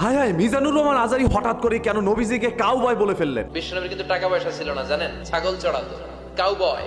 হায় হায়, মিজানুর রহমান আজারী হঠাৎ করে কেন নবীজিকে কাউবয় বলে ফেললেন? বিশ্বনবীর কিন্তু টাকা পয়সা ছিল না জানেন, ছাগল চড়াতো। Cowboy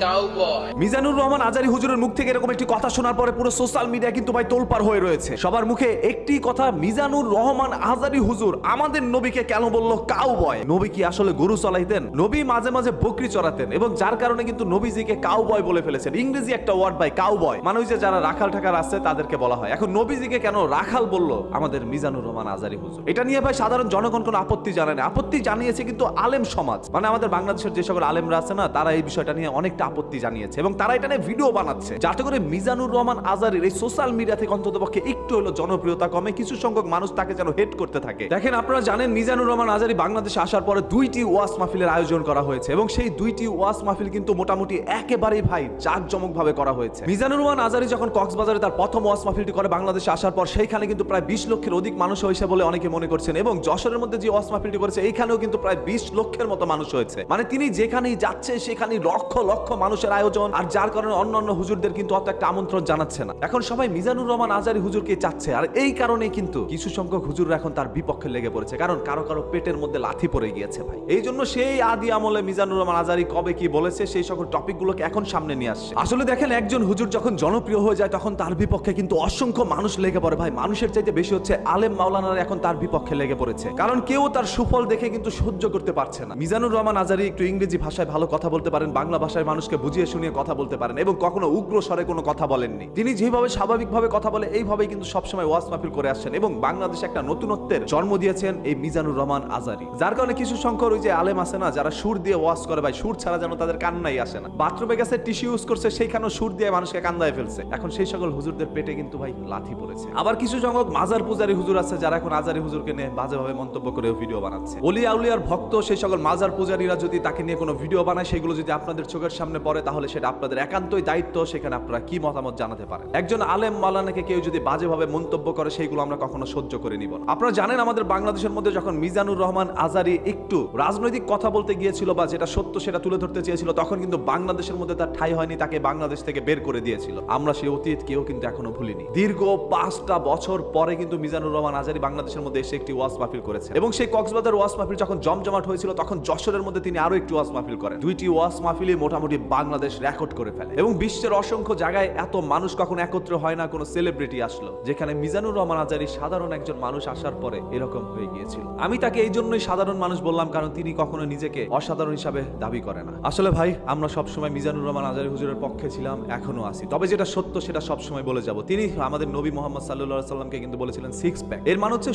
cowboy. মিজানুর রহমান আজারী হুজুরের মুখ থেকে এরকম একটি কথা শোনার পরে পুরো সোশ্যাল মিডিয়া কিন্তু ভাই তোলপাড় হয়ে রয়েছে। সবার মুখে একটি কথা, মিজানুর রহমান আজারী হুজুর আমাদের নবীকে কেন বলল কাউবয়? নবী কি আসলে গরু চড়াইতেন? নবী মাঝে মাঝে বকরি চড়াতেন এবং যার কারণে কিন্তু নবীজিকে কাউবয় বলে ফেলেছেন। ইংরেজি একটা ওয়ার্ড ভাই, কাউবয় মানে ওই যে যারা রাখাল ঠাকার আছে তাদেরকে বলা হয়। এখন নবীজিকে কেন রাখাল বলল আমাদের মিজানুর রহমান আজারী হুজুর? এটা নিয়ে ভাই সাধারণ জনগণ কোনো আপত্তি জানায় না। আপত্তি জানিয়েছে কিন্তু আলেম সমাজ, মানে আমাদের বাংলাদেশের যে সকল আলেমরা আছে না, তারা এই বিষয়টা নিয়ে অনেকটা আপত্তি জানিয়েছে এবং তারা এটা নিয়ে ভিডিও বানাচ্ছে যাতে করে মিজানুর রহমান আজারীর এই সোশ্যাল মিডিয়া থেকে অন্ততপক্ষে একটু হলো জনপ্রিয়তা কমে, কিছু সংখ্যক মানুষ তাকে যেন হেট করতে থাকে। দেখেন, আপনারা জানেন মিজানুর রহমান আজারী বাংলাদেশে আসার পরে 2টি ওয়াজ মাহফিলের আয়োজন করা হয়েছে এবং সেই 2টি ওয়াজ মাহফিল কিন্তু মোটামুটি একেবারেই ভাই জাঁকজমক ভাবে করা হয়েছে। মিজানুর রহমান আজারী যখন কক্সবাজারে তার প্রথম ওয়াজ মাহফিলটি করে বাংলাদেশে আসার পর, সেইখানে কিন্তু প্রায় 20 লক্ষের অধিক মানুষ হয়েছে বলে অনেকে মনে করছেন এবং যশোরের মধ্যে যে ওয়াজ মাহফিলটি করেছে এইখানেও কিন্তু প্রায় 20 লক্ষের মতো মানুষ হয়েছে। মানে তিনি যেখানেই যাচ্ছে সেখানেই লক্ষ লক্ষ মানুষের আয়োজন, আর যার কারণে অন্যান্য হুজুরদের কিন্তু অত একটা আমন্ত্রণ জানাচ্ছে না। এখন সবাই মিজানুর রহমান আজারী হুজুরকে চাচ্ছে, আর এই কারণেই কিন্তু কিছু সংখ্যক হুজুররা এখন তার বিপক্ষে লেগে পড়েছে, কারণ কারো কারো পেটের মধ্যে লাথি পড়ে গিয়েছে ভাই। এই জন্য সেই আদি আমলে মিজানুর রহমান আজারী কবে কি বলেছে সেই সকল টপিকগুলোকে এখন সামনে নিয়ে আসছে। আসলে দেখেন, একজন হুজুর যখন জনপ্রিয় হয়ে যায় তখন তার বিপক্ষে কিন্তু অসংখ্য মানুষ লেগে পড়ে ভাই। মানুষের চাইতে বেশি হচ্ছে আলেম মাওলানারা এখন তার বিপক্ষে লেগে পড়েছে, কারণ কেউ তার সুফল দেখে কিন্তু সহ্য করতে পারছে না। মিজানুর রহমান আজারী একটু ইংরেজি ভাষায় ভালো কথা বলতে পারেন, বাংলা ভাষায় মানুষকে বুঝিয়ে শুনিয়ে কথা বলতে পারেন এবং কখনো উগ্র স্বরে কোনো কথা বলেননি। তিনি যেভাবে স্বাভাবিকভাবে কথা বলে এইভাবেই কিন্তু সবসময় ওয়াজ মাহফিল করে আসছেন এবং বাংলাদেশে একটা নতুনত্বের জন্ম দিয়েছেন এই মিজানুর রহমান আজারী। যার কারণে কিছু সংখ্যক ওই যে আলেম আছে না, যারা সুর দিয়ে ওয়াজ করে ভাই, সুর ছাড়া যেন তাদের কান্নাই আসে না। বাথরুমে গেছে টিস্যু ইউজ করছে, সেইখানেও সুর দিয়ে মানুষকে কান্দায় ফেলছে। এখন সেই সকল হুজুরদের পেটে কিন্তু ভাই লাথি পড়েছে। আবার কিছু সংখ্যক মাজার পূজারী হুজুর আছে যারা এখন আজারী হুজুরকে নিয়ে বাজেভাবে মন্তব্য করে ভিডিও বানাচ্ছে। ওলিয়া উলিয়ার ভক্ত সেই সকল মাজার পূজারীরা যদি তাকে নিয়ে কোনো ভিডিও বানায়, সেগুলো যদি আপনাদের চোখের সামনে পড়ে, তাহলে সেটা আপনাদের একান্তই দায়িত্ব সেখানে আপনারা কি মতামত জানাতে পারেন। একজন আলেম মাওলানাকে কেউ যদি বাজেভাবে মন্তব্য করে, সেইগুলো আমরা কখনো সহ্য করে নিব না। আপনারা জানেন আমাদের বাংলাদেশের মধ্যে যখন মিজানুর রহমান আজারী একটু রাজনৈতিক কথা বলতে গিয়েছিল বা যেটা সত্য সেটা তুলে ধরতে চেয়েছিল, তখন কিন্তু বাংলাদেশের মধ্যে তার ঠাঁই হয়নি, তাকে বাংলাদেশ থেকে বের করে দিয়েছিল। আমরা সেই অতীত কেউ কিন্তু এখনো ভুলিনি। দীর্ঘ 5টা বছর পরে কিন্তু মিজানুর রহমান আজারী বাংলাদেশের মধ্যে এসে একটি ওয়াজ মাহফিল করেছে এবং সেই কক্সবাজার ওয়াজ মাহফিল যখন জমজমাট হয়েছিল, তখন যশোরের মধ্যে তিনি আরো একটি ওয়াজ মাহফিল করেন। 2টি ওয়াজ মাহফিলে মোটামুটি বাংলাদেশ রেকর্ড করে ফেলে এবং বিশ্বের অসংখ্য জায়গায় এত মানুষ কখনো একত্র হয় না কোনো সেলিব্রিটি আসলো, যেখানে মিজানুর রহমান আজারী সাধারণ একজন মানুষ আসার পরে এরকম হয়ে গিয়েছিল। আমি তাকে এই জন্যই সাধারণ মানুষ বললাম, কারণ তিনি কখনো নিজেকে অসাধারণ হিসাবে দাবি করে না। আসলে ভাই, আমরা সবসময় মিজানুর রহমান আজারী হুজুরের পক্ষে ছিলাম, এখনো আছি। তবে যেটা সত্য সেটা সবসময় বলে যাব। তিনি আমাদের নবী মোহাম্মদ সাল্লাল্লাহু আলাইহি ওয়াসাল্লামকে কিন্তু বলেছিলেন 6 প্যাক। এর মানে হচ্ছে